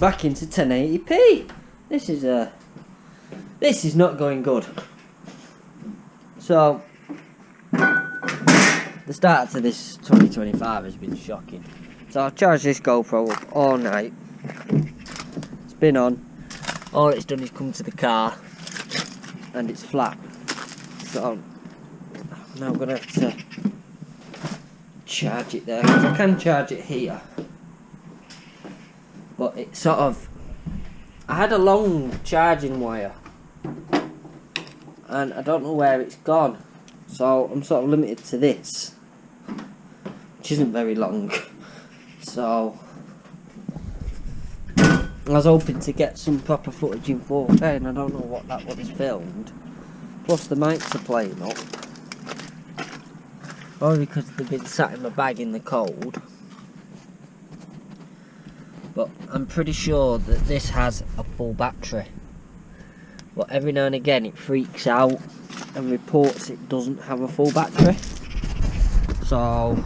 back into 1080p. This is not going good. So the start to this 2025 has been shocking. So I've charged this GoPro up all night. It's been on. All it's done is come to the car and it's flat. So I'm now gonna have to charge it there, because I can charge it here. But it sort of, I had a long charging wire and I don't know where it's gone, so I'm sort of limited to this, which isn't very long. So I was hoping to get some proper footage in 4K, and I don't know what that one's filmed. Plus the mics are playing up, only because they've been sat in my bag in the cold. But I'm pretty sure that this has a full battery. But every now and again it freaks out and reports it doesn't have a full battery. So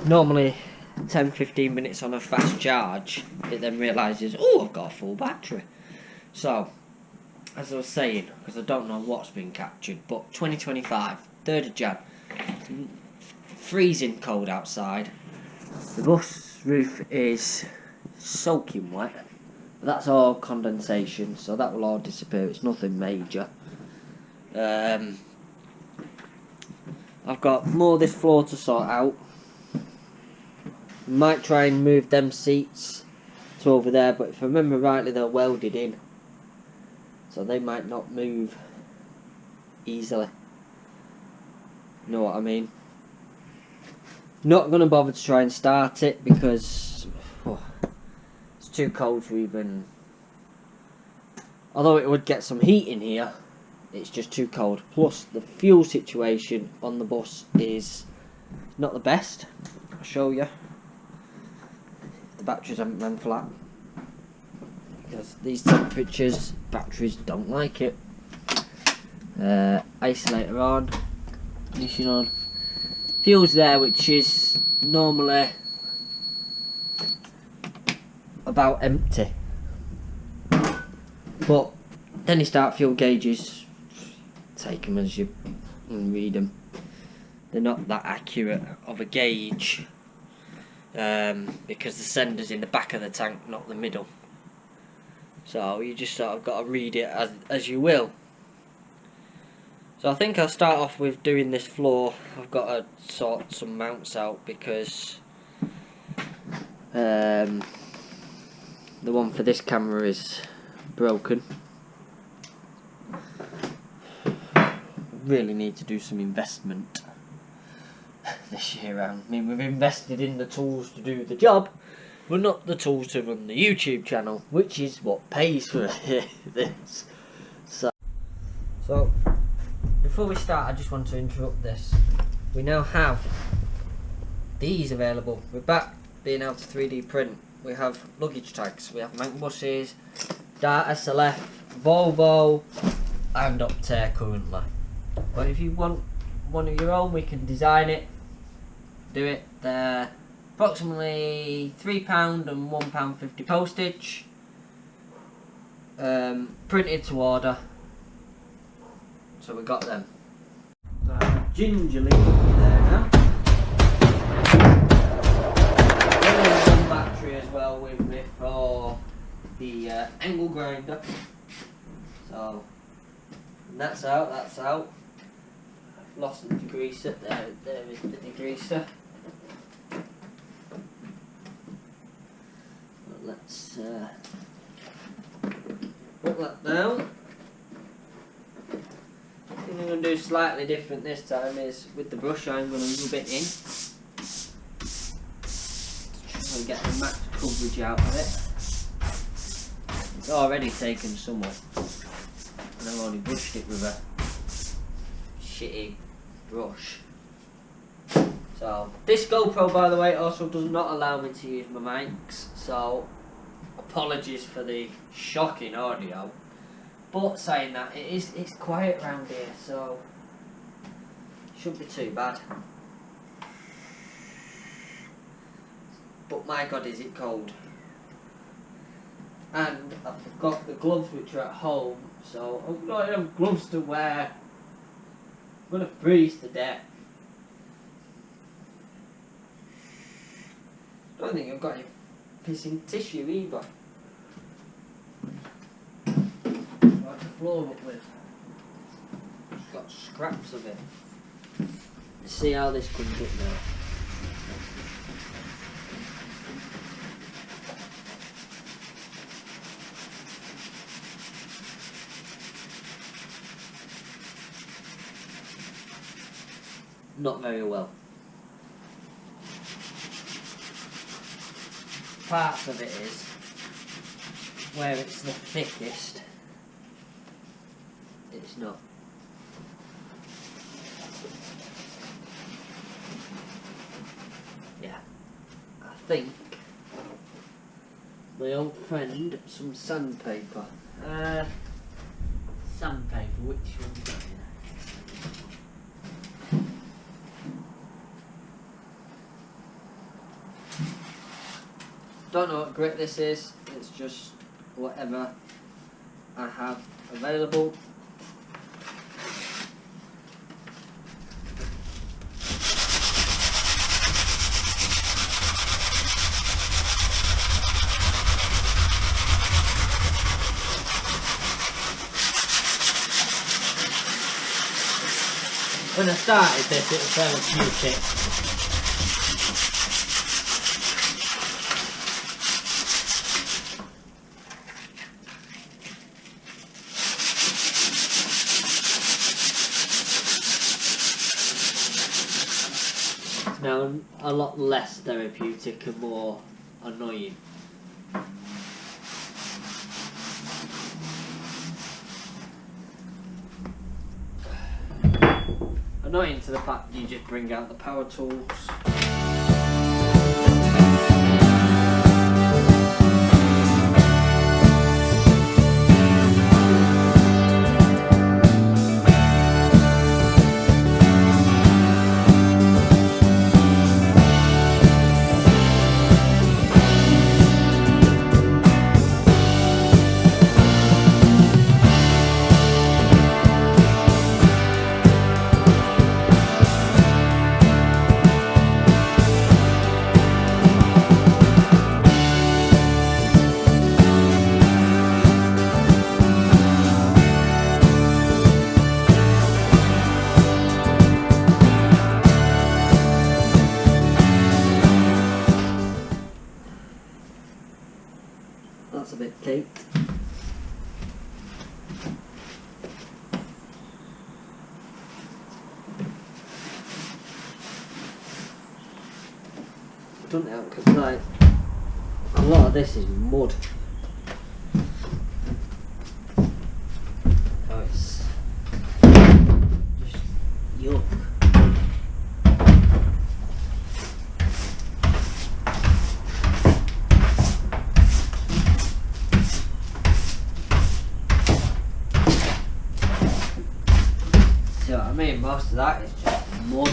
normally 10-15 minutes on a fast charge, it then realises, oh, I've got a full battery. So as I was saying, because I don't know what's been captured, but 2025, 3rd of Jan, freezing cold outside. The bus roof is soaking wet. That's all condensation, so that will all disappear. It's nothing major. I've got more of this floor to sort out. Might try and move them seats to over there, but if I remember rightly, they're welded in, so they might not move easily. You know what I mean? Not going to bother to try and start it because it's too cold to even... Although it would get some heat in here, it's just too cold. Plus the fuel situation on the bus is not the best. I'll show you. The batteries haven't ran flat, because these temperatures, batteries don't like it. Isolator on, ignition on. Fuel's there, which is normally about empty, but then you start fuel gauges, take them as you read them. They're not that accurate of a gauge, because the sender's in the back of the tank, not the middle. So you just sort of got to read it as you will. So I think I'll start off with doing this floor. I've got to sort some mounts out because the one for this camera is broken. Really need to do some investment this year round. I mean, we've invested in the tools to do the job, but not the tools to run the YouTube channel, which is what pays for this. So before we start, I just want to interrupt this. We now have these available. We're back being able to 3D print. We have luggage tags, we have Manc buses, Dart SLF, Volvo and Optare currently. But if you want one of your own, we can design it, do it. They're approximately £3 and £1.50 postage, printed to order. So we got them. So gingerly there now. There's one battery as well with me for the angle grinder. So that's out, that's out. I've lost the degreaser. There is the degreaser. But let's put that down. What I'm going to do slightly different this time is with the brush I'm going to rub it in to try and get the max coverage out of it. It's already taken some off and I've only brushed it with a shitty brush. So this GoPro, by the way, also does not allow me to use my mics, so apologies for the shocking audio. But saying that, it's quiet around here, so shouldn't be too bad. But my God, is it cold. and I forgot the gloves which are at home, so I've got enough gloves to wear. I'm gonna freeze to death. I don't think I've got any pissing tissue either. Like the floor up with. Just got scraps of it. Let's see how this comes up now. Not very well. Parts of it is where it's the thickest, it's not. Yeah, I think my old friend some sandpaper. Sandpaper, which one's that? Don't know what grit this is, it's just whatever I have available. When I started this, it was therapeutic. Now a lot less therapeutic and more annoying. Annoying to the fact that you just bring out the power tools. That's a bit caked. Don't help because like a lot of this is mud. Oh, it's just yuck. See what I mean? Most of that is just mud.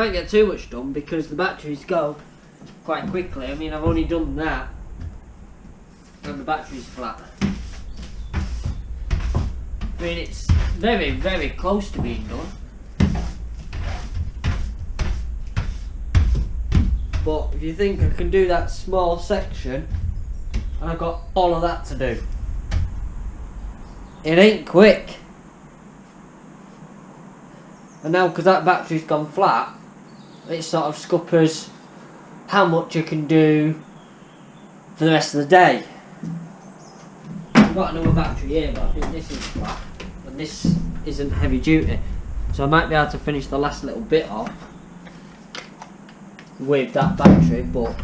can't get too much done because the batteries go quite quickly. I mean, I've only done that and the battery's flat. I mean, it's very, very close to being done. But if you think I can do that small section, and I've got all of that to do, it ain't quick. And now, because that battery's gone flat, it sort of scuppers how much I can do for the rest of the day. I've got another battery here, but I think this is flat, and this isn't heavy duty, so I might be able to finish the last little bit off with that battery, but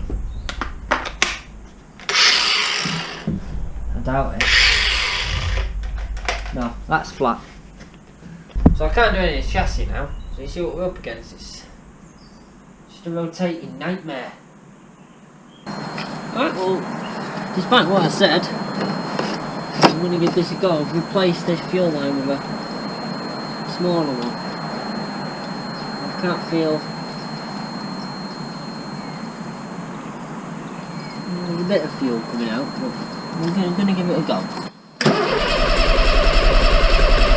I doubt it. No, that's flat. So I can't do any of this chassis now. So you see what we're up against. It's just a rotating nightmare. Alright, well, despite what I said, I'm going to give this a go. I've replaced this fuel line with a smaller one. I can't feel... There's a bit of fuel coming out, but I'm going to give it a go.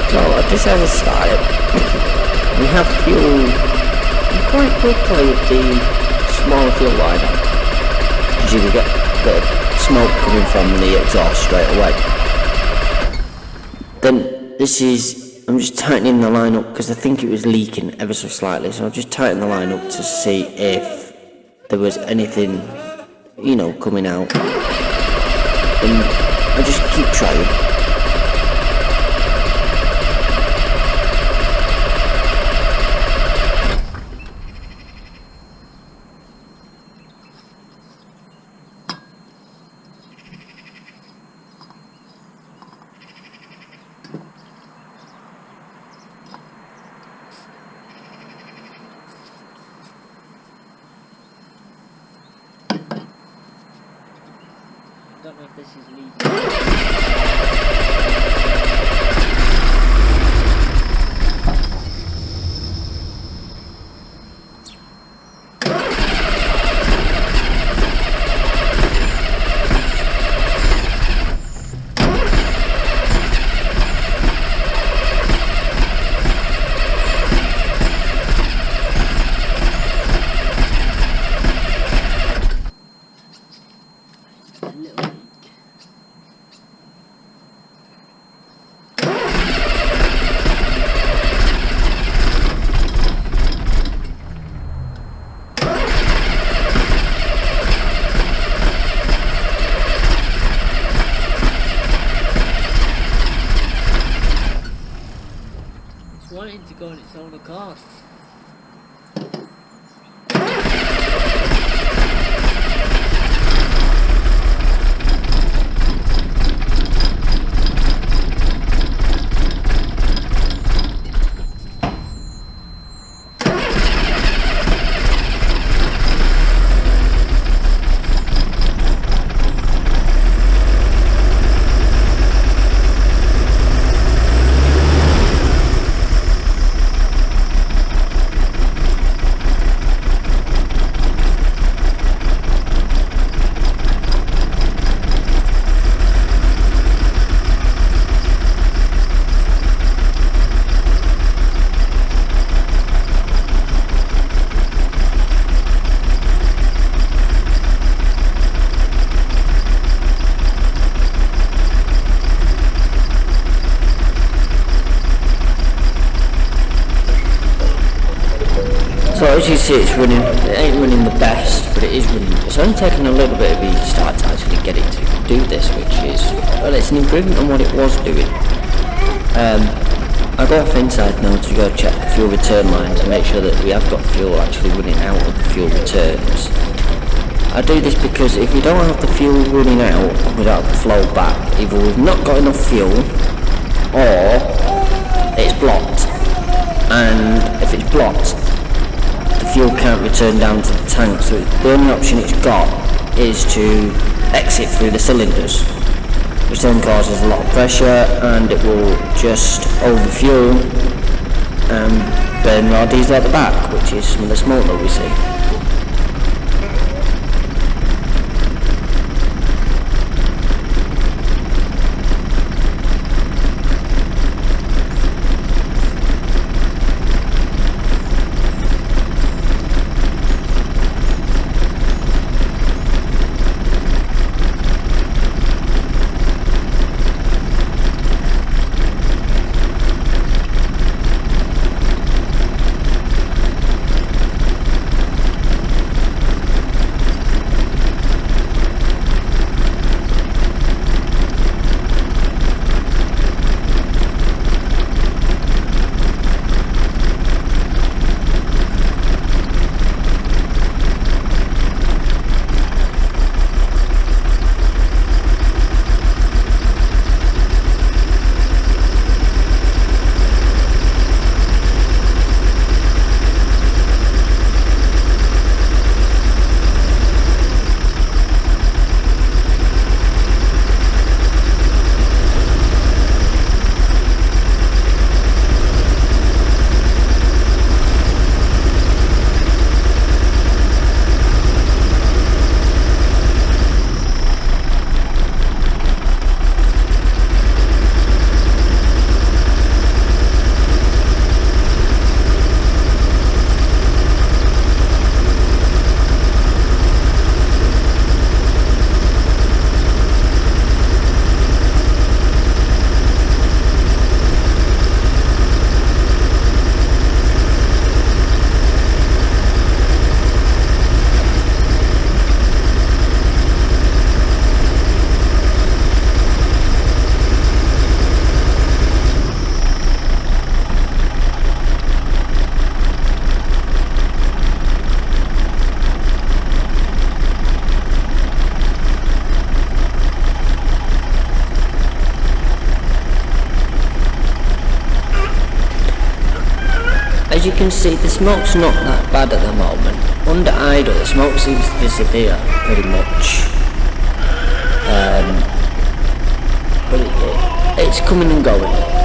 So just as a start, we have fuel quite quickly with the smaller fuel line. As you can get a bit of smoke coming from the exhaust straight away. Then this is, I'm just tightening the line up because I think it was leaking ever so slightly, so I'll just tighten the line up to see if there was anything, you know, coming out. And I just keep trying. I don't know if this is leaking. Wanting to go on its own accord. So as you see, it's running. It ain't running the best, but it is running. It's only taken a little bit of easy start to actually get it to do this, which is, well, it's an improvement on what it was doing. I go off inside now to go check the fuel return line to make sure that we have got fuel actually running out of the fuel returns. I do this because if we don't have the fuel running out without the flow back, either we've not got enough fuel or it's blocked. And if it's blocked, the fuel can't return down to the tank, so the only option it's got is to exit through the cylinders, which then causes a lot of pressure and it will just overfuel and burn raw diesel at the back, which is some of the smoke that we see. As you can see, the smoke's not that bad at the moment. Under idle, the smoke seems to disappear pretty much. But it's coming and going.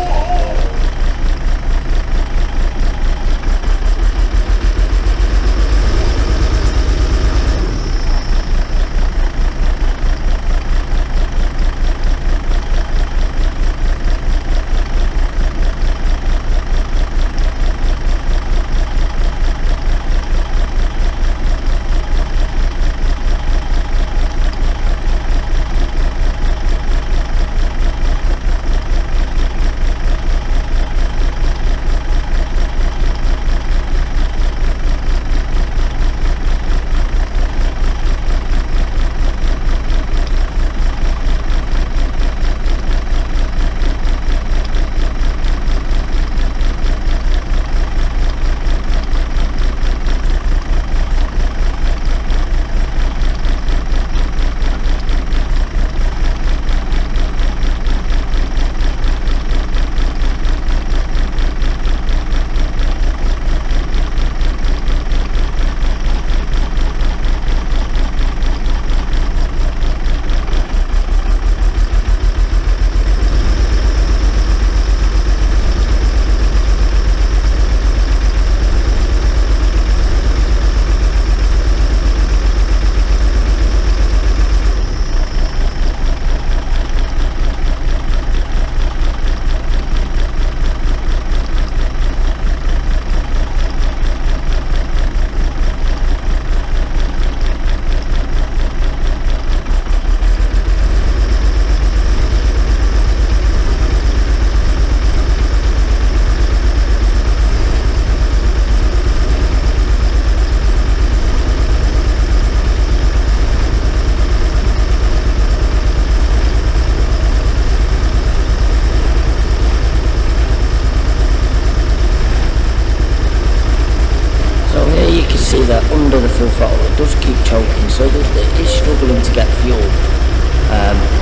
Under the full throttle, it does keep choking, so it is struggling to get fuel.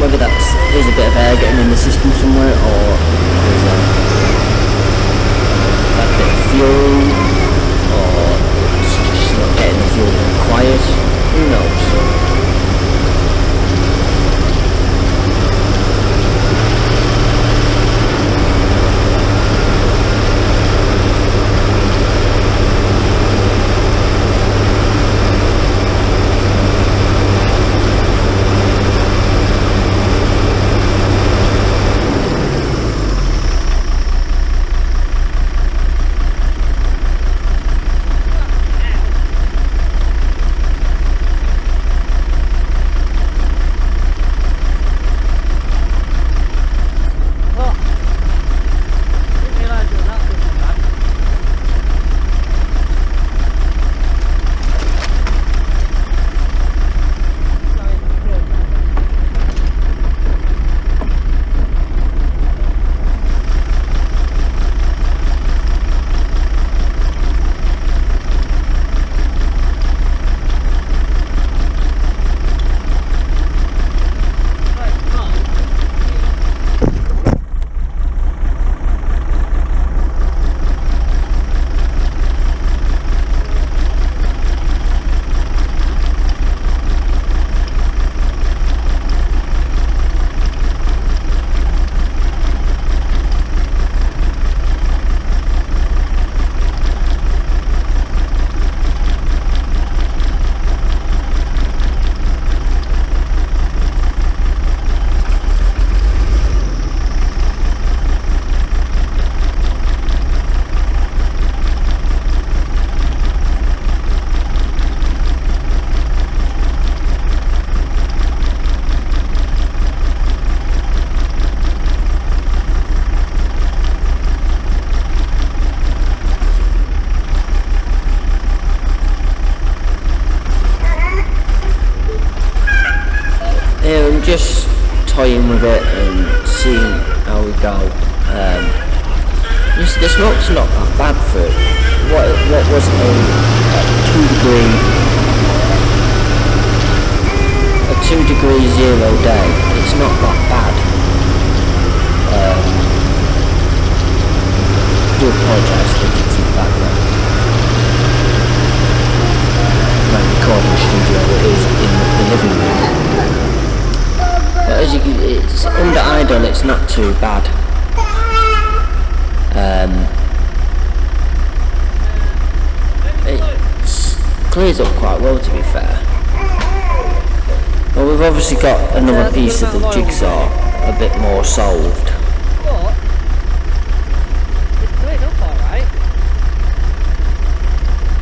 Whether there's a bit of air getting in the system somewhere, or there's a bit of fuel, or it's just not getting the fuel required. Who knows? with it and see how we go. The smoke's not that bad for it. What was a 2 degree 0 day? It's not that bad. I do apologise for the background. My recording studio is in the living room. But as you can, it's under idle. It's not too bad. It clears up quite well, to be fair. Well, we've obviously got another piece of the jigsaw a bit more solved. But it's cleared up alright. I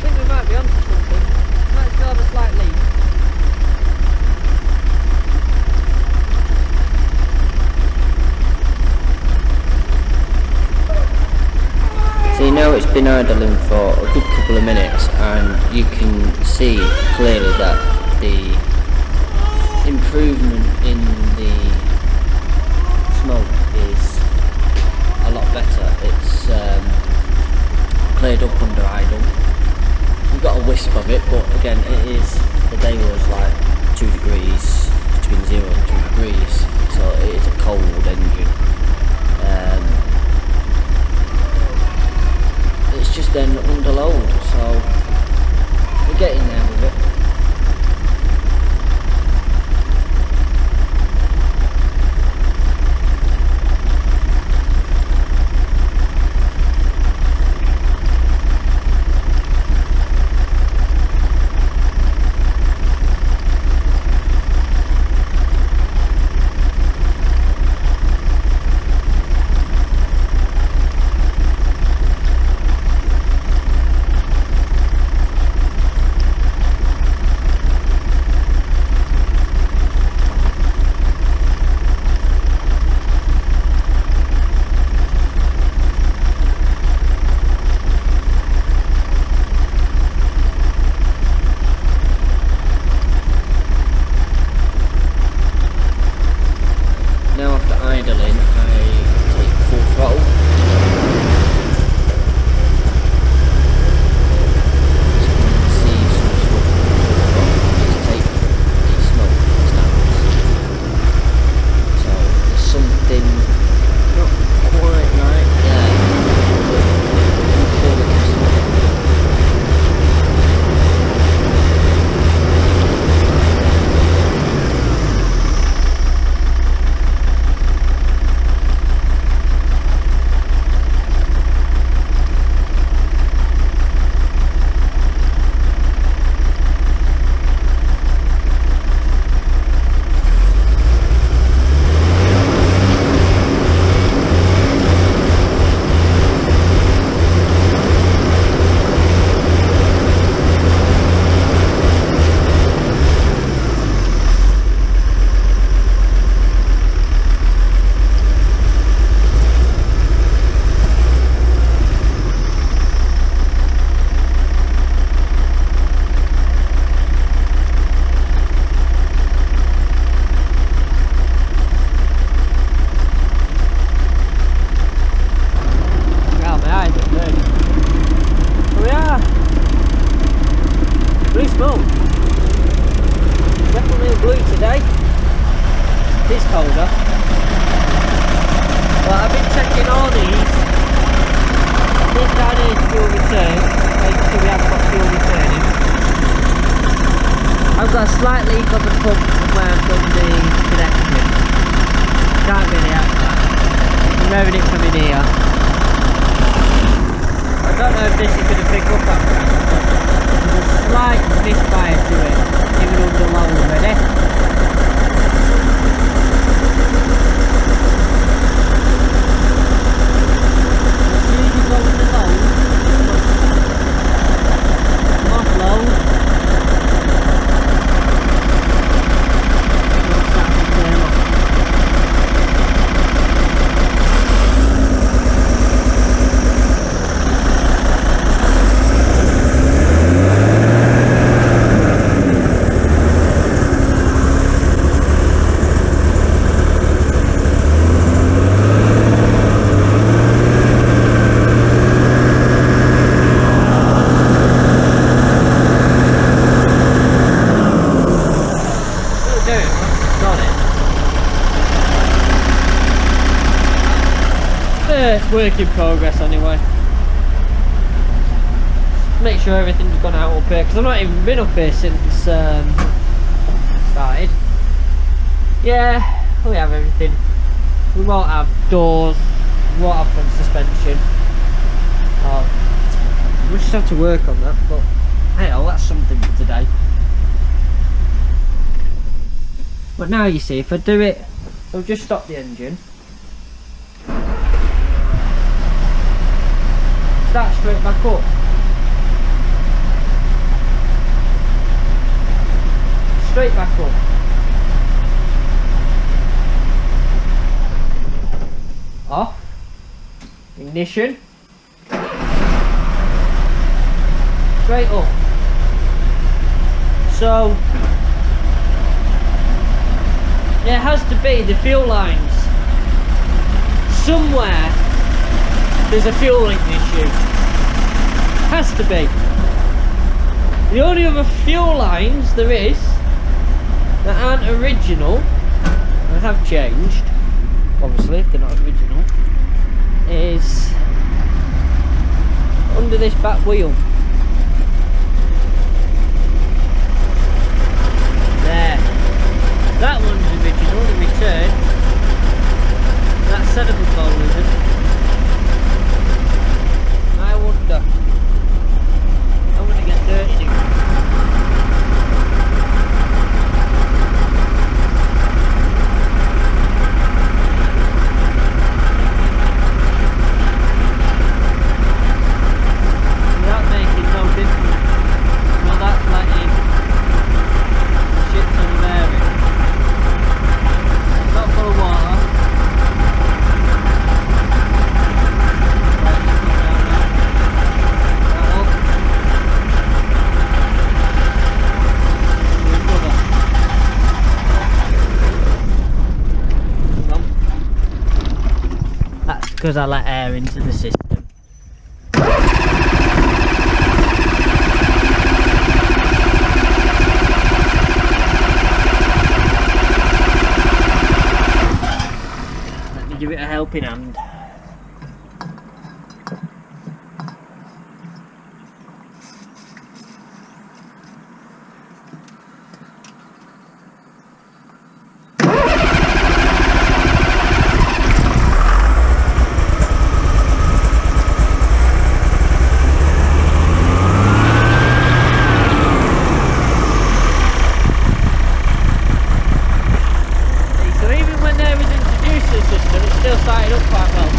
think we might be onto something. Might still have a slight leak. So you know it's been idling for a good couple of minutes, and you can see clearly that the improvement in the smoke is a lot better. It's cleared up under idle. We've got a wisp of it, but again, the day was like 2 degrees, between 0 and 2 degrees, so it is a cold engine. It's just then under load, so we're getting there with it. Work in progress anyway. Make sure everything's gone out up here, because I've not even been up here since started. Yeah, we have everything. We won't have doors, we won't have front suspension. We just have to work on that, but hey, that's something for today. But now you see, if I do it, I'll just stop the engine. Start straight back up. Straight back up. Off. Ignition. Straight up. So it has to be the fuel lines. Somewhere there's a fuel link issue. Has to be. The only other fuel lines there is that aren't original, and have changed, obviously if they're not original, is under this back wheel. There. That one's original, the return. That sediment bowl isn't. I wonder. I want to get dirty doing it. Without making no difference. Well, that's letting shit on the bearing. Not full of water. That's because I let air into the system. Let me give it a helping hand. Started up quite well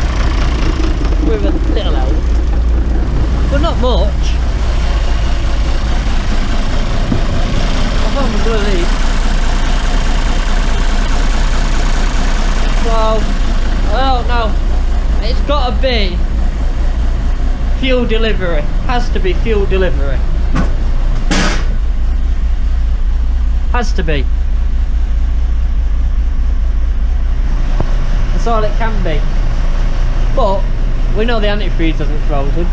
with a little help, but not much. I found a good lead. So I don't know. It's got to be fuel delivery. Has to be fuel delivery. Has to be. That's all it can be. But we know the antifreeze doesn't frozen.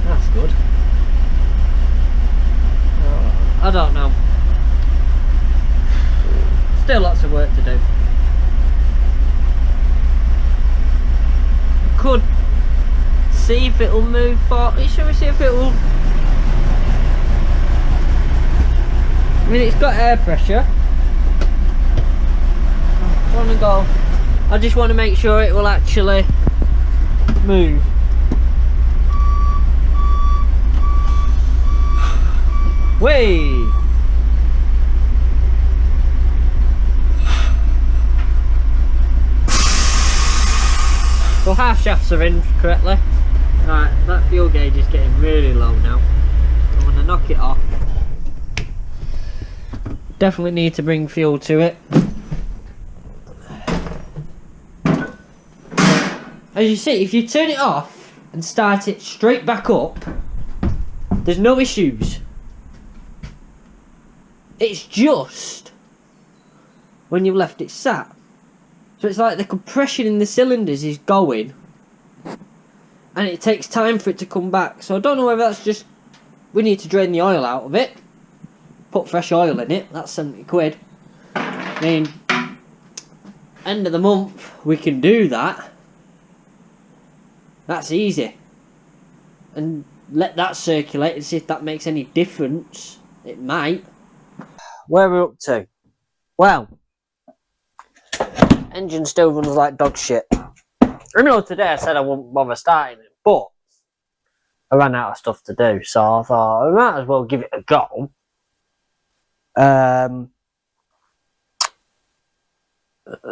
That's good. I don't know. Still lots of work to do. Could see if it'll move forward. Shall we see if it will? I mean, it's got air pressure. I just want to make sure it will actually move. Whee! So half shafts are in correctly. Right, that fuel gauge is getting really low now. I'm going to knock it off. Definitely need to bring fuel to it. As you see, if you turn it off and start it straight back up, there's no issues. It's just when you've left it sat. So it's like the compression in the cylinders is going and it takes time for it to come back. So I don't know whether that's just, we need to drain the oil out of it, put fresh oil in it, that's 70 quid. I mean, end of the month, we can do that. That's easy. And let that circulate and see if that makes any difference. It might. Where we're up to? Well, engine still runs like dog shit. I know today I said I wouldn't bother starting it, but I ran out of stuff to do, so I thought I might as well give it a go.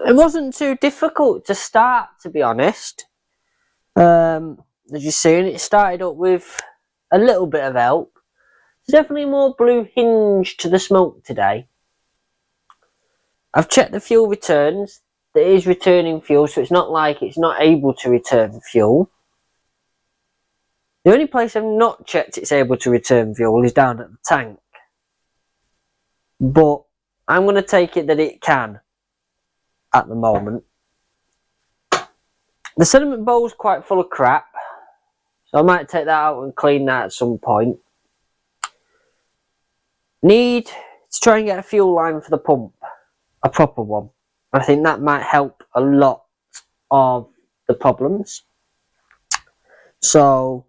It wasn't too difficult to start, to be honest. As you've seen, it started up with a little bit of help. There's definitely more blue hinge to the smoke today. I've checked the fuel returns. It is returning fuel, so it's not like it's not able to return fuel. The only place I've not checked it's able to return fuel is down at the tank. But I'm going to take it that it can at the moment. The sediment bowl is quite full of crap, so I might take that out and clean that at some point. Need to try and get a fuel line for the pump, a proper one. I think that might help a lot of the problems. So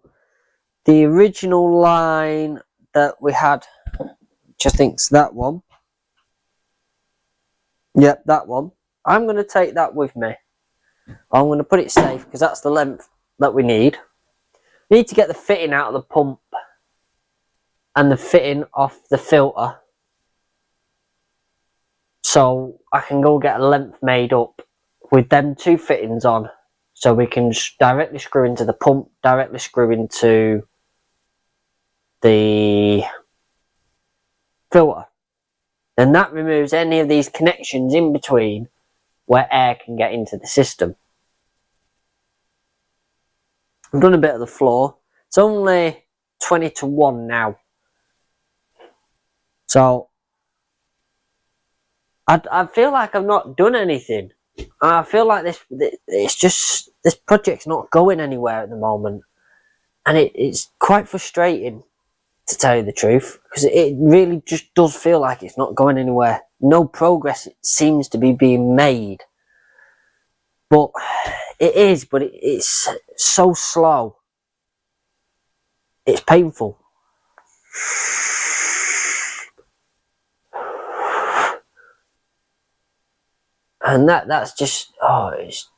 the original line that we had, which I think's that one. Yep, that one. I'm going to take that with me. I'm going to put it safe because that's the length that we need. We need to get the fitting out of the pump and the fitting off the filter, so I can go get a length made up with them two fittings on, so we can directly screw into the pump, directly screw into the filter. And that removes any of these connections in between where air can get into the system. I've done a bit of the floor. It's only 20-1 now. So I feel like I've not done anything. I feel like this project's not going anywhere at the moment. And it's quite frustrating, to tell you the truth, because it really just does feel like it's not going anywhere. No progress seems to be being made. But it is, but it's so slow. It's painful. And that's just, it's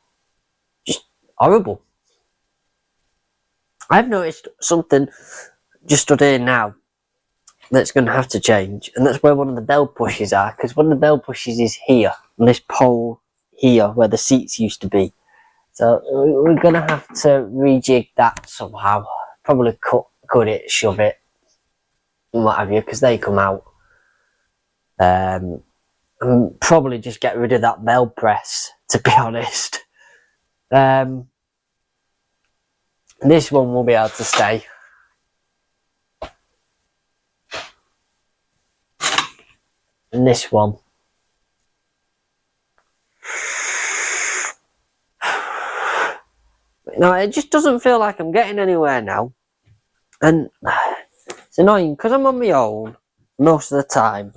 just horrible. I've noticed something just stood here now that's going to have to change, and that's where one of the bell pushes are, because one of the bell pushes is here, on this pole here where the seats used to be. So we're going to have to rejig that somehow. Probably cut it, shove it, and what have you, because they come out. And probably just get rid of that bell press, to be honest. This one will be able to stay. And this one. No, it just doesn't feel like I'm getting anywhere now. And it's annoying because I'm on my own most of the time.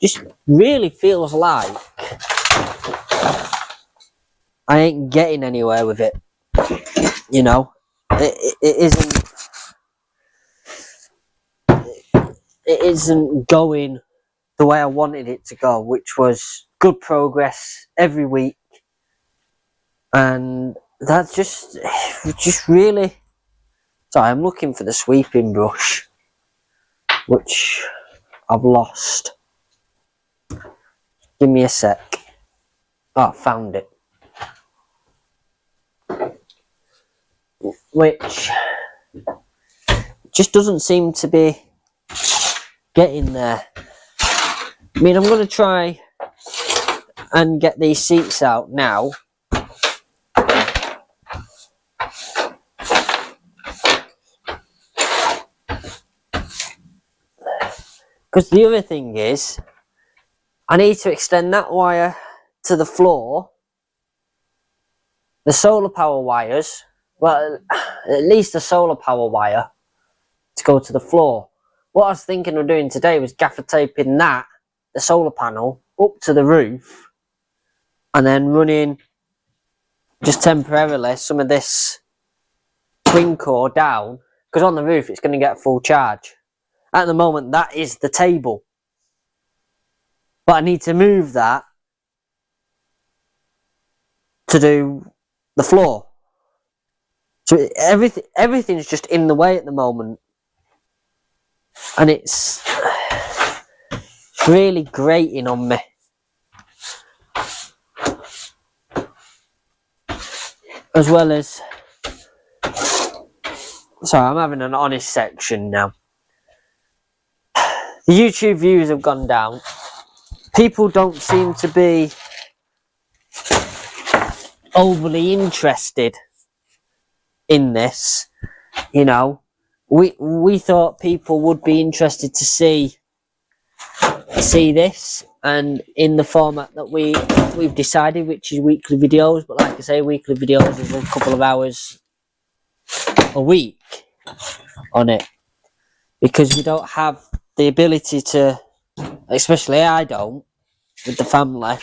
Just really feels like I ain't getting anywhere with it. You know, it isn't going the way I wanted it to go, which was good progress every week. And that's just really... Sorry, I'm looking for the sweeping brush, which I've lost. Give me a sec. Oh, I found it. Which just doesn't seem to be getting there. I mean, I'm going to try and get these seats out now. Because the other thing is, I need to extend that wire to the floor. The solar power wires, well, at least the solar power wire to go to the floor. What I was thinking of doing today was gaffer taping that, the solar panel, up to the roof and then running just temporarily some of this twin core down, because on the roof it's going to get full charge. At the moment that is the table, but I need to move that to do the floor. So everything's just in the way at the moment, and it's really grating on me. As well as, sorry, I'm having an honest section now. The YouTube views have gone down. People don't seem to be overly interested in this. You know, we thought people would be interested to see this, and in the format that we've decided, which is weekly videos. But like I say, weekly videos is a couple of hours a week on it, because we don't have the ability to, especially I don't, with the family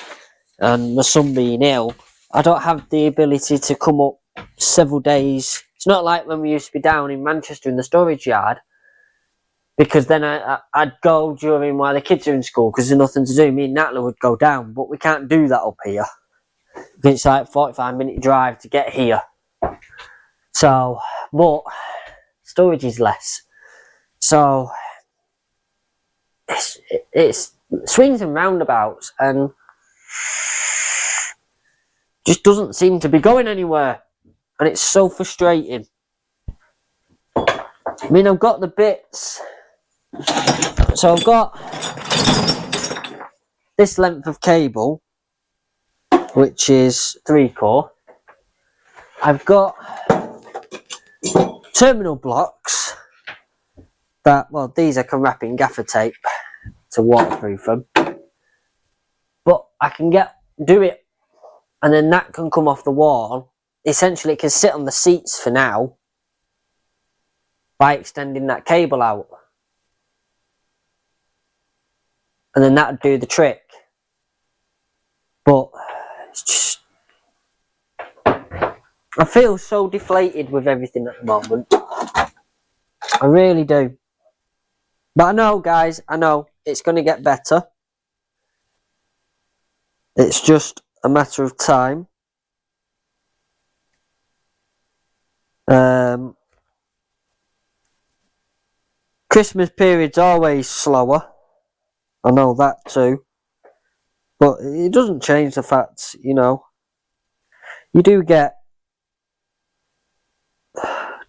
and my son being ill, I don't have the ability to come up several days. It's not like when we used to be down in Manchester in the storage yard, because then I'd go during while the kids are in school because there's nothing to do. Me and Natalie would go down, but we can't do that up here. It's like 45-minute drive to get here. So, but storage is less. So, it's swings and roundabouts, and just doesn't seem to be going anywhere. And it's so frustrating. I mean, I've got the bits. So I've got this length of cable, which is 3-core. I've got terminal blocks that, well, these I can wrap in gaffer tape to waterproof them. But I can do it, and then that can come off the wall. Essentially, it can sit on the seats for now by extending that cable out. And then that would do the trick. But it's just, I feel so deflated with everything at the moment. I really do. But I know, guys, I know it's going to get better. It's just a matter of time. Christmas period's always slower. I know that too. But it doesn't change the fact, you know, you do get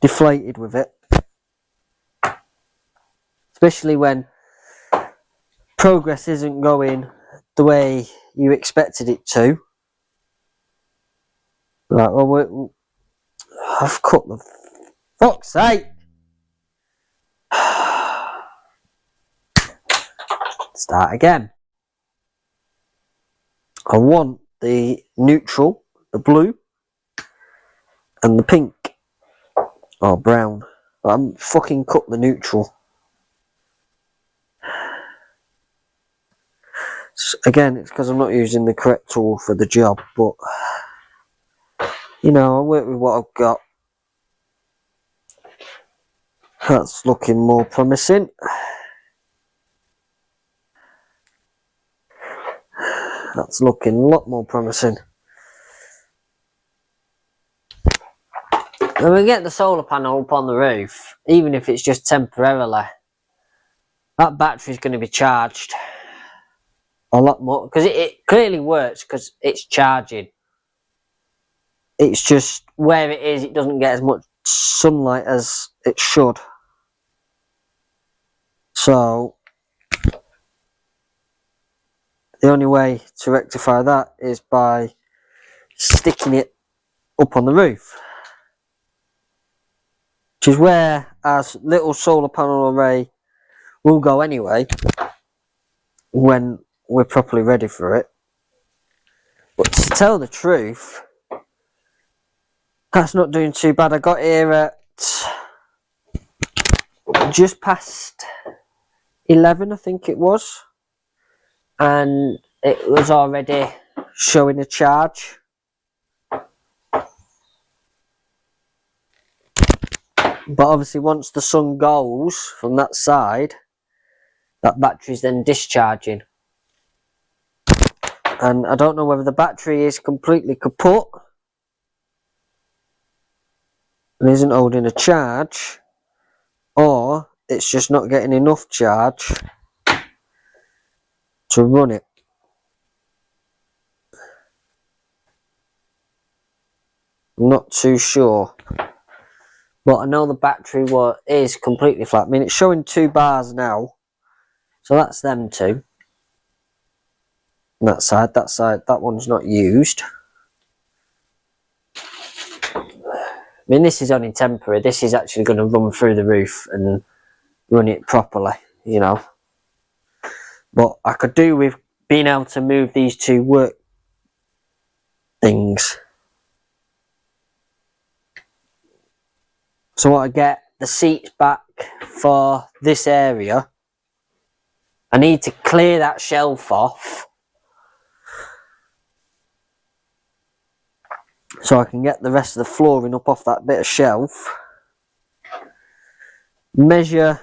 deflated with it. Especially when progress isn't going the way you expected it to. Right, well, I've cut the fuck's sake. Start again. I want the neutral, the blue, and the pink, or brown. I'm fucking cut the neutral. Again, it's because I'm not using the correct tool for the job, but you know, I work with what I've got. That's looking more promising. That's looking a lot more promising. When we get the solar panel up on the roof, even if it's just temporarily, that battery's going to be charged a lot more, because it clearly works because it's charging. It's just where it is, it doesn't get as much sunlight as it should. So the only way to rectify that is by sticking it up on the roof, which is where our little solar panel array will go anyway when we're properly ready for it. But to tell the truth, that's not doing too bad. I got here at just past 11, I think it was. And it was already showing a charge. But obviously once the sun goes from that side, that battery's then discharging. And I don't know whether the battery is completely kaput and isn't holding a charge, or it's just not getting enough charge to run it. I'm not too sure. But I know the battery is completely flat. I mean, it's showing 2 bars now. So that's them two. And that side, that one's not used. I mean, this is only temporary. This is actually going to run through the roof and run it properly, you know. But I could do with being able to move these 2 work things. So I get the seats back for this area. I need to clear that shelf off so I can get the rest of the flooring up off that bit of shelf. Measure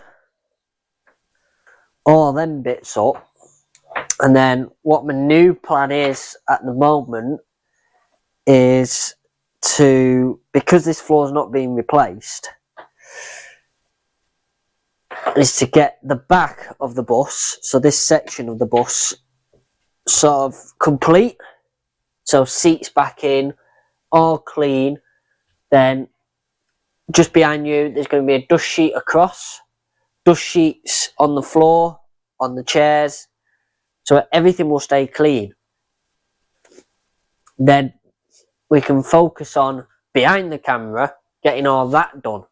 all them bits up. And then what my new plan is at the moment is because this floor is not being replaced, is to get the back of the bus, so this section of the bus, sort of complete. So seats back in, all clean. Then just behind you there's going to be a dust sheet across, dust sheets on the floor, on the chairs, so everything will stay clean. Then we can focus on behind the camera getting all that done,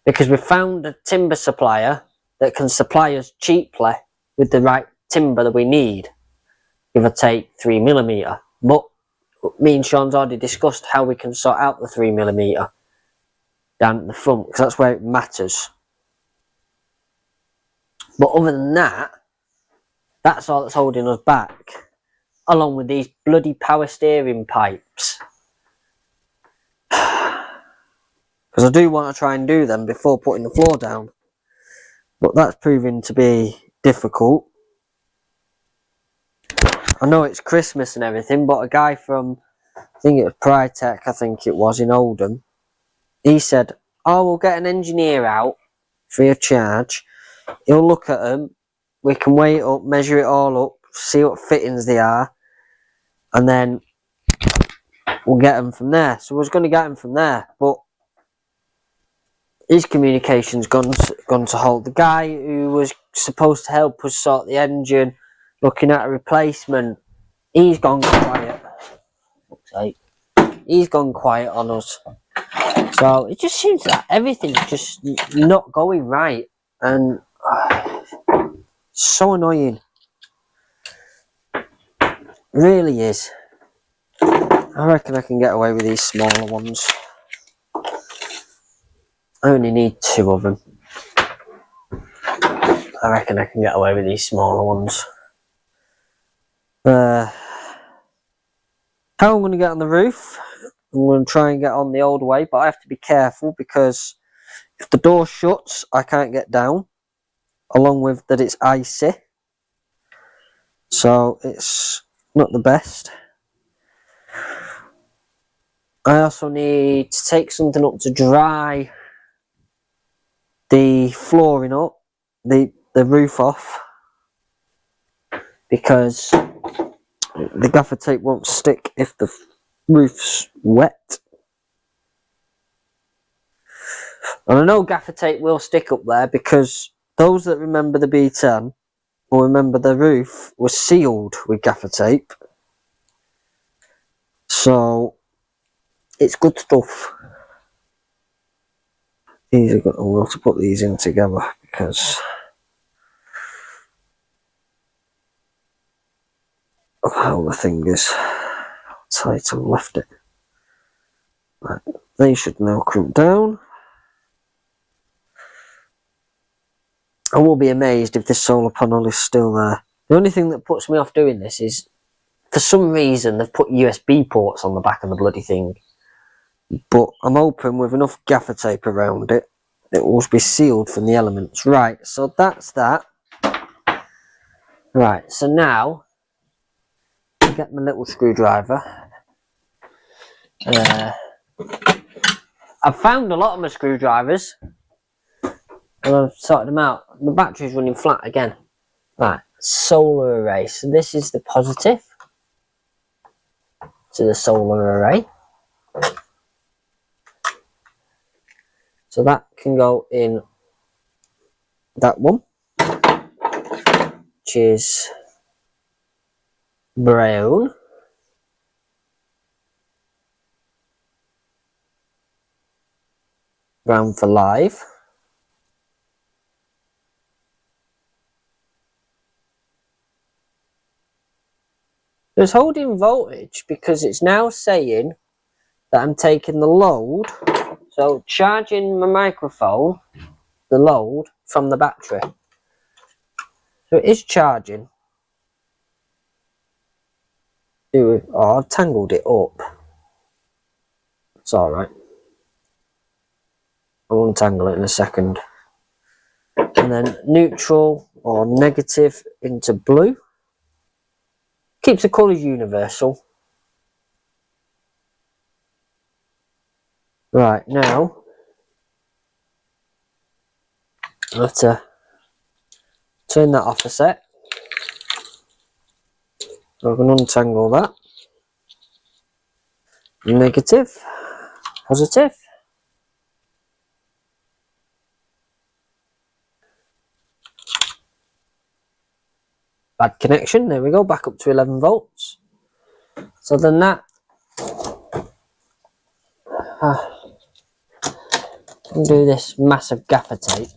because we found a timber supplier that can supply us cheaply with the right timber that we need, give or take 3mm. But me and Sean's already discussed how we can sort out the 3mm down at the front, because that's where it matters. But other than that, that's all that's holding us back, along with these bloody power steering pipes. Because I do want to try and do them before putting the floor down, but that's proving to be difficult. I know it's Christmas and everything, but a guy from, I think it was Prytech, I think it was, in Oldham, he said, oh, we'll get an engineer out free of charge. He'll look at them, we can weigh it up, measure it all up, see what fittings they are, and then we'll get them from there. So I was going to get them from there, but his communication's gone to halt. The guy who was supposed to help us sort the engine, looking at a replacement, he's gone quiet. He's gone quiet on us. So it just seems that everything's just not going right, and so annoying. Really is. I reckon I can get away with these smaller ones. I only need 2 of them. I reckon I can get away with these smaller ones. How I'm going to get on the roof, I'm going to try and get on the old way, but I have to be careful, because if the door shuts, I can't get down, along with that it's icy. So it's not the best. I also need to take something up to dry the flooring up, the roof off, because the gaffer tape won't stick if the roof's wet. And I know gaffer tape will stick up there, because those that remember the B10 will remember the roof was sealed with gaffer tape. So it's good stuff. These are good. We'll have to put these in together, because of how the thing is, how tight I've left it. Right, they should now crimp down. I will be amazed if this solar panel is still there. The only thing that puts me off doing this is, for some reason, they've put USB ports on the back of the bloody thing. But I'm hoping with enough gaffer tape around it, it will be sealed from the elements. Right, so that's that. Right, so now, I get my little screwdriver. I've found a lot of my screwdrivers. And I've sorted them out. The battery's running flat again. Right, solar array. So this is the positive to the solar array. So that can go in that one, which is brown. Brown for live. It's holding voltage because it's now saying that I'm taking the load, so charging my microphone, the load from the battery. So it is charging. Oh, I've tangled it up. It's alright. I'll untangle it in a second. And then neutral or negative into blue. Keeps the colours universal. Right, now I have to turn that off a sec. So I can untangle that. Negative, positive. Bad connection, there we go, back up to 11 volts. So then that I'll do this massive gaffer tape,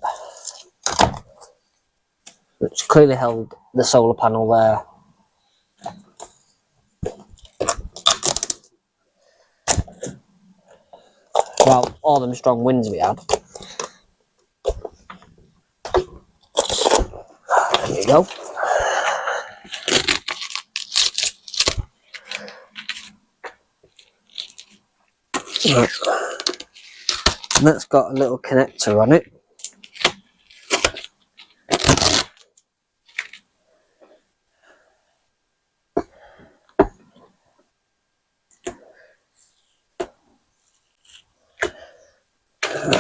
which clearly held the solar panel there. Well, all them strong winds we had. There you go. Right. And that's got a little connector on it.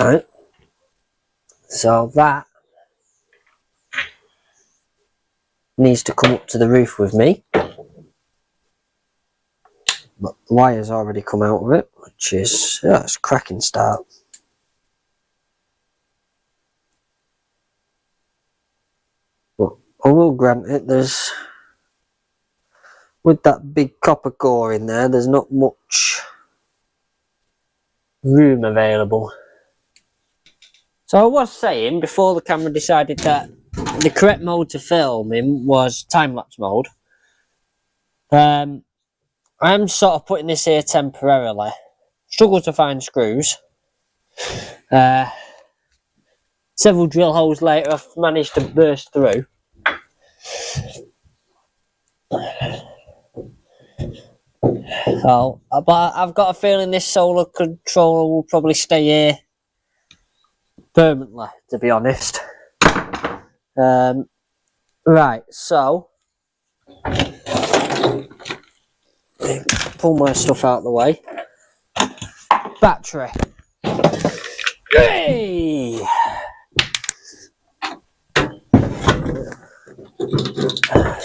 Right. So that needs to come up to the roof with me. But the wire's already come out of it, which is, yeah, it's a cracking start. But I will grant it, there's, with that big copper core in there, there's not much room available. So I was saying, before the camera decided that the correct mode to film in was time-lapse mode, I'm sort of putting this here temporarily. Struggle to find screws. Several drill holes later, I've managed to burst through. So, but I've got a feeling this solar controller will probably stay here permanently, to be honest. Right, so pull my stuff out of the way. Battery. Hey!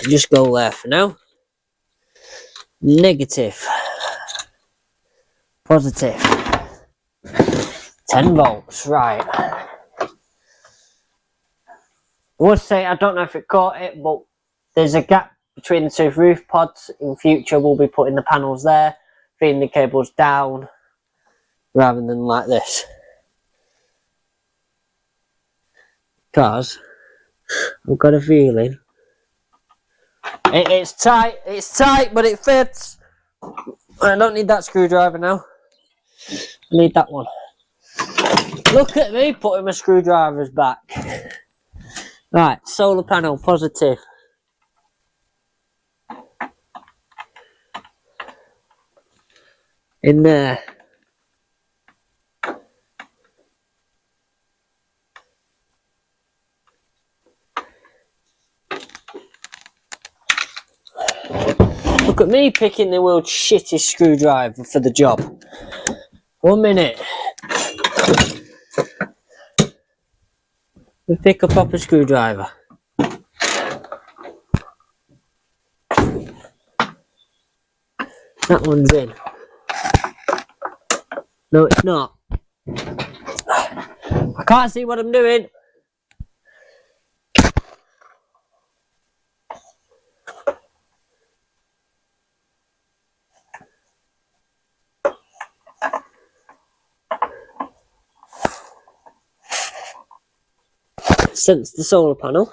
Just go there for now. Negative. Positive. 10 volts, right. I would say, I don't know if it caught it, but there's a gap between the two roof pods. In future, we'll be putting the panels there, feeding the cables down, rather than like this. Because I've got a feeling it's tight, but it fits. I don't need that screwdriver now. I need that one. Look at me putting my screwdrivers back. Right, solar panel positive. in there. Look at me picking the world's shittest screwdriver for the job. 1 minute. We pick a proper screwdriver. That one's in. No, it's not. I can't see what I'm doing. Sense the solar panel.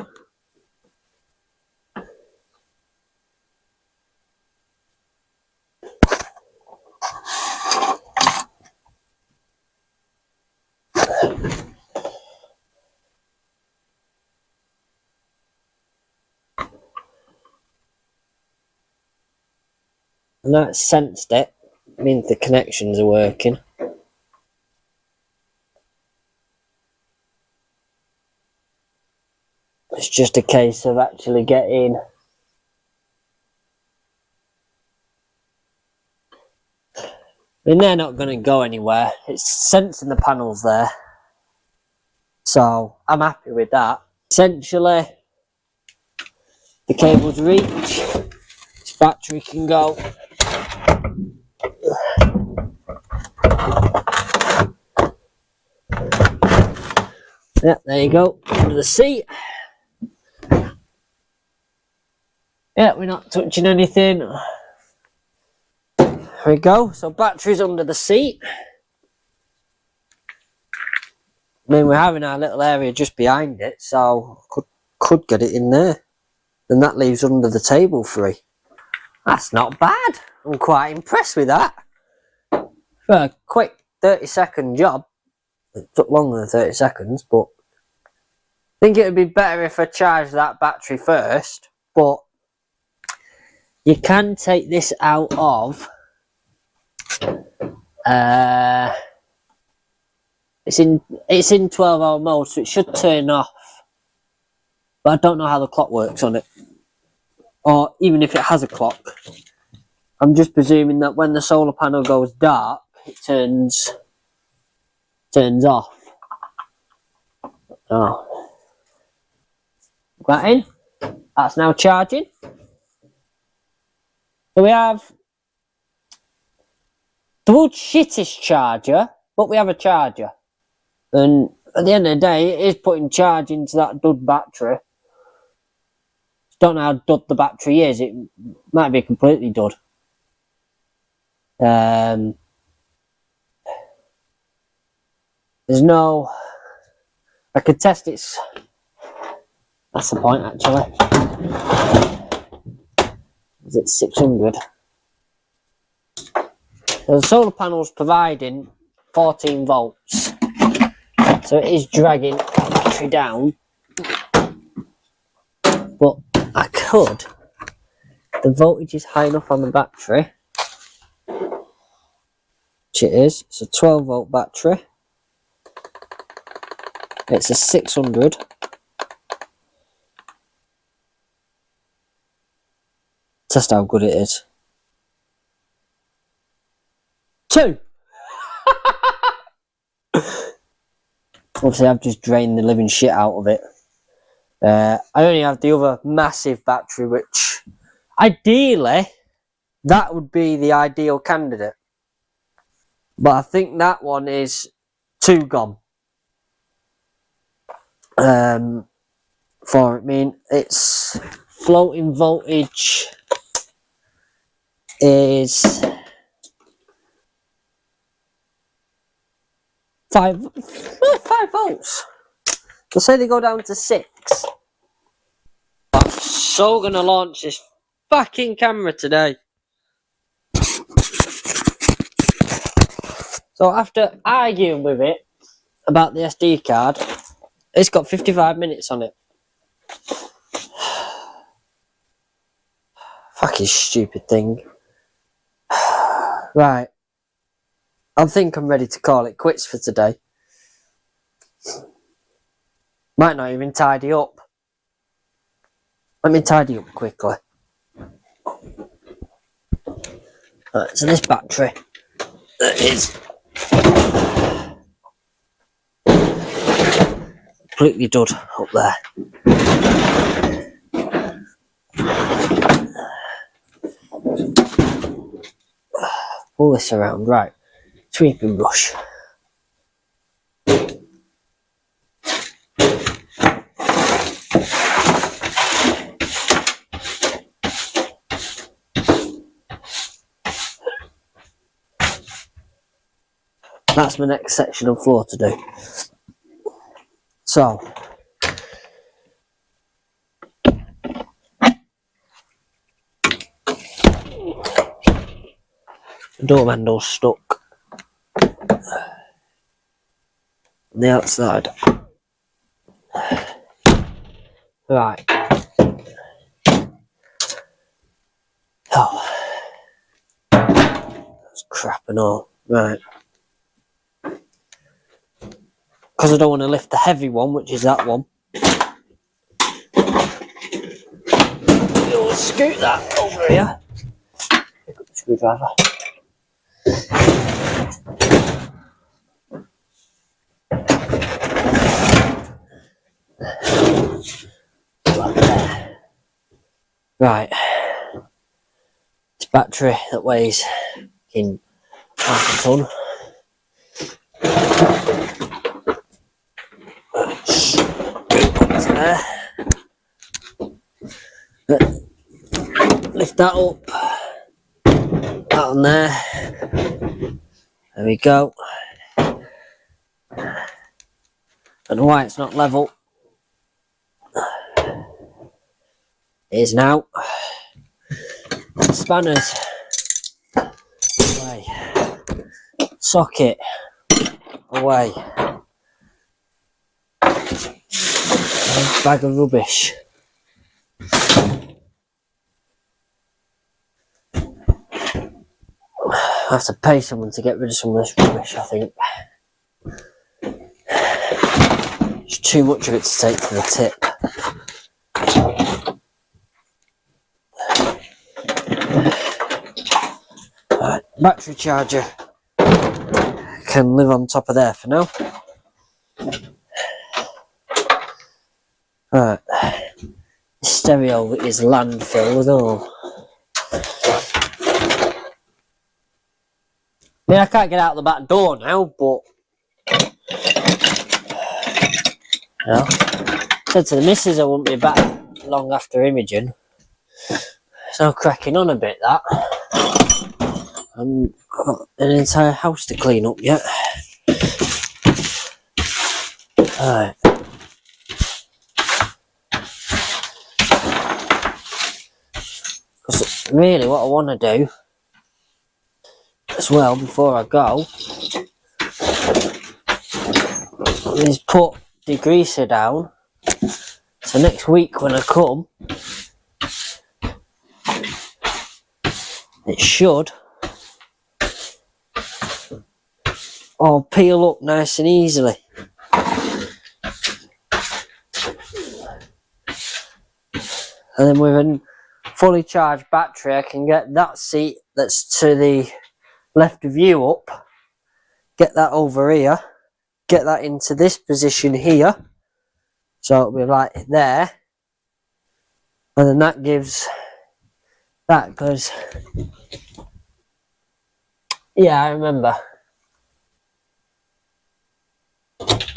And now it's sensed it. It means the connections are working. It's just a case of actually getting and they're not going to go anywhere. It's sensing the panels there. So I'm happy with that. Essentially, the cables reach. This battery can go. Yeah, there you go. Under the seat. Yeah, we're not touching anything. There we go. So battery's under the seat. I mean, we're having our little area just behind it, so could get it in there. Then that leaves under the table free. That's not bad. I'm quite impressed with that. For a quick 30-second job. It took longer than 30 seconds, but I think it would be better if I charged that battery first. But you can take this out of it's in 12-hour mode, so it should turn off. But I don't know how the clock works on it. Or even if it has a clock. I'm just presuming that when the solar panel goes dark, it turns off. Oh. That in. That's now charging. So we have the world's shittest charger, but we have a charger. And at the end of the day, it is putting charge into that dud battery. Don't know how dud the battery is. It might be completely dud. There's no... I could test its... That's the point, actually. Is it 600? So the solar panel's providing 14 volts. So it is dragging the battery down. But I could. The voltage is high enough on the battery. Which it is. It's a 12 volt battery. It's a 600. Test how good it is. 2! Obviously I've just drained the living shit out of it. I only have the other massive battery, which ideally that would be the ideal candidate. But I think that one is 2 gone. For it, I mean, its floating voltage is 5 volts. They'll say they go down to 6. I'm so gonna launch this fucking camera today. So after arguing with it about the SD card, it's got 55 minutes on it. Fucking stupid thing. Right. I think I'm ready to call it quits for today. Might not even tidy up. Let me tidy up quickly. Right, so this battery is completely dud up there. Pull this around, right. Sweeping brush. That's my next section of floor to do. So, the door handle's stuck on the outside. Right. Oh, that's crap and all. Right. Because I don't want to lift the heavy one, which is that one. We'll scoot that over here. Pick up the screwdriver. Right. This battery that weighs in half a ton. There. Lift that up. That on there. There we go. I don't know why it's not level. It is now. Spanners. Away. Socket. Away. Bag of rubbish. I have to pay someone to get rid of some of this rubbish, I think. It's too much of it to take to the tip. Right, battery charger can live on top of there for now. Right, stereo is landfill and all. I mean, I can't get out the back door now, but you know, said to the missus I wouldn't be back long after Imogen. It's now cracking on a bit, that. I've got an entire house to clean up yet. Alright. Because really what I want to do as well before I go is put degreaser down, so next week when I come it should all peel up nice and easily. And then with a fully charged battery I can get that seat that's to the left of you up, get that over here, get that into this position here, so it'll be like there, and then that gives that, because yeah, I remember,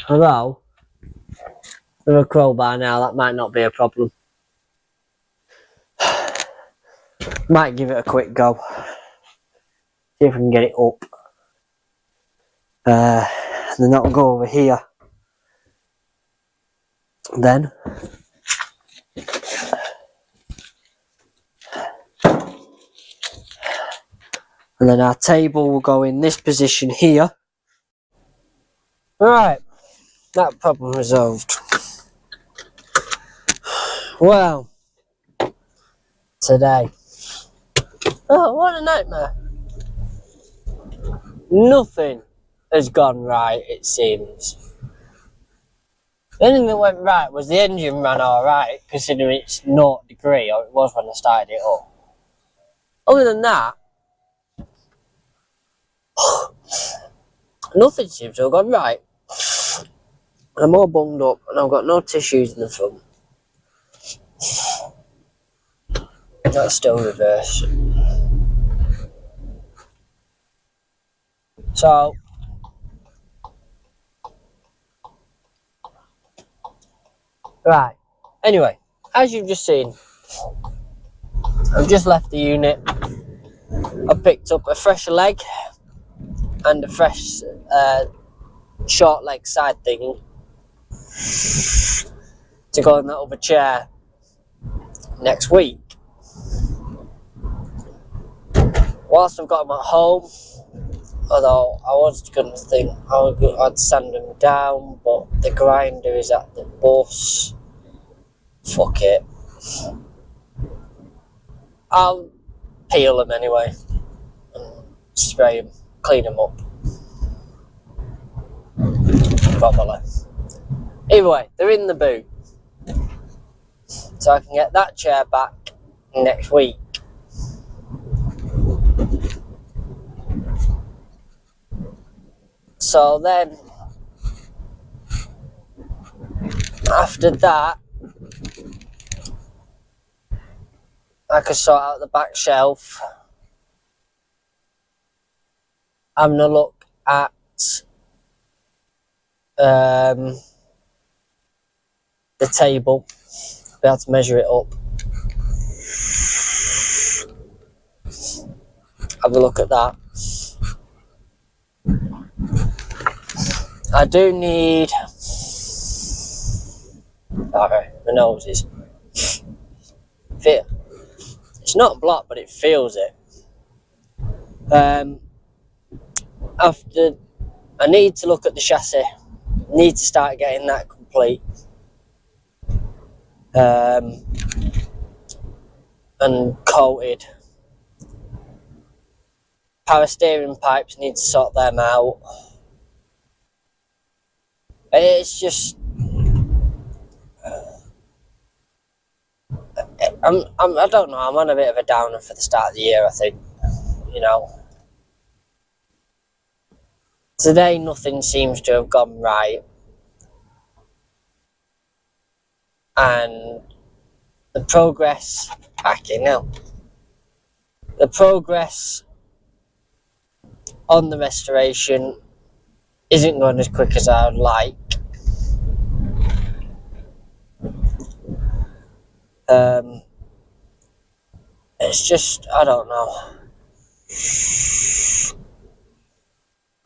although with a crowbar now that might not be a problem. Might give it a quick go, see if we can get it up. And then that'll go over here. Then and then our table will go in this position here. Right, that problem resolved. Well, today. Oh, what a nightmare. Nothing has gone right, it seems. The only thing that went right was the engine ran alright, considering it's 0 degree, or it was when I started it up. Other than that, nothing seems to have gone right. I'm all bunged up and I've got no tissues in the front. That's still reverse. So, right. Anyway, as you've just seen, I've just left the unit. I picked up a fresh leg and a fresh short leg side thing to go in that other chair next week. Whilst I've got them at home, although I was going to think I'd sand them down, but the grinder is at the bus. Fuck it. I'll peel them anyway and spray them, clean them up properly. Either way, they're in the boot, so I can get that chair back next week. So then, after that, I could sort out the back shelf. Having a look at the table, be able to measure it up. Have a look at that. I do need. Sorry, the noses. Feel. It's not blocked, but it feels it. After, I need to look at the chassis. Need to start getting that complete. And coated. Power steering pipes, need to sort them out. It's just, I don't know. I'm on a bit of a downer for the start of the year. I think, you know, today nothing seems to have gone right, and the progress. The progress on the restoration isn't going as quick as I would like. It's just, I don't know.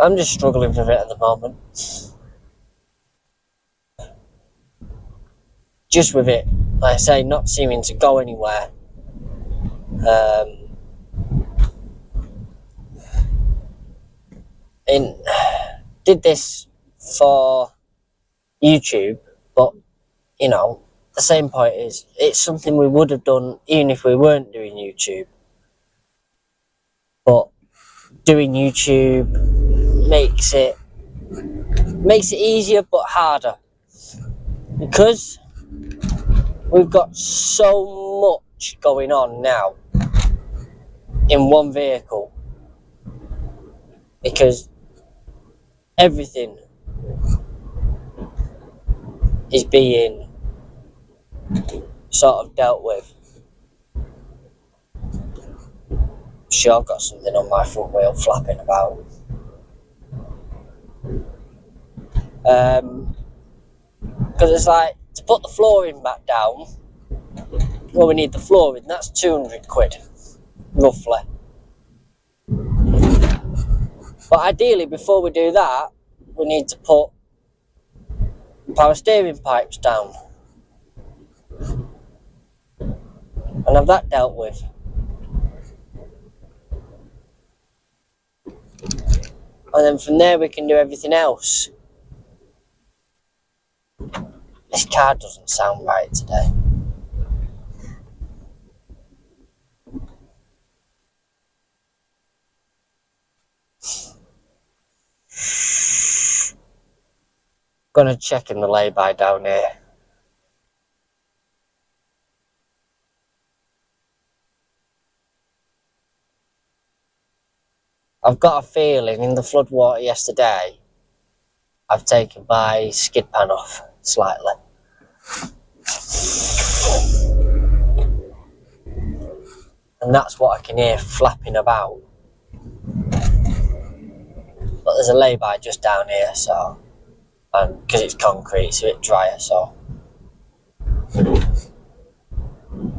I'm just struggling with it at the moment. Just with it, like I say, not seeming to go anywhere. Did this for YouTube, but you know, the same point is, it's something we would have done even if we weren't doing YouTube. But doing YouTube makes it easier but harder, because we've got so much going on now in one vehicle, because everything is being sort of dealt with. Sure, I've got something on my front wheel flapping about. Because it's like, to put the flooring back down, well, we need the flooring, that's 200 quid, roughly. But ideally, before we do that, we need to put power steering pipes down and have that dealt with. And then from there we can do everything else. This car doesn't sound right today. Gonna check in the lay-by down here. I've got a feeling in the floodwater yesterday, I've taken my skid pan off slightly. And that's what I can hear flapping about. But there's a lay-by just down here, so, and because it's concrete, it's a bit drier, so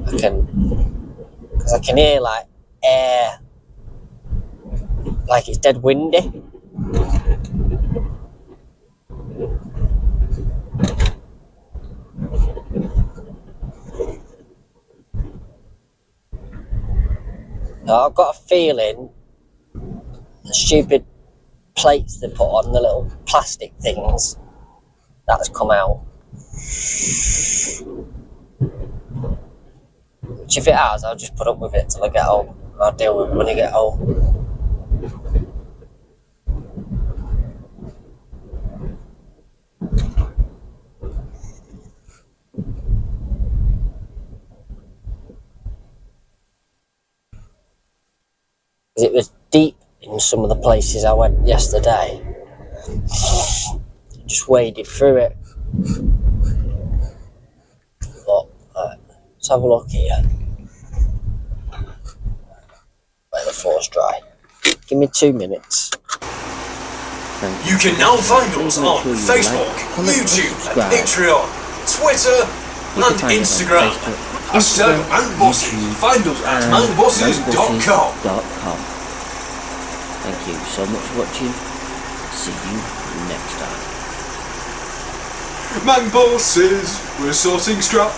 I can hear like air, like it's dead windy. I've got a feeling the stupid plates they put on, the little plastic things, that's come out. Which if it has, I'll just put up with it till I get home. I'll deal with it when I get home. It was deep in some of the places I went yesterday. Just waded through it. But, let's have a look here. Where the floor's dry. Give me 2 minutes. You can now find us on Facebook, YouTube, Patreon, Twitter, and Instagram. Hashtag ManBosses. Find us at manbosses.com. Thank you so much for watching. See you next time. ManBosses, we're sorting strap.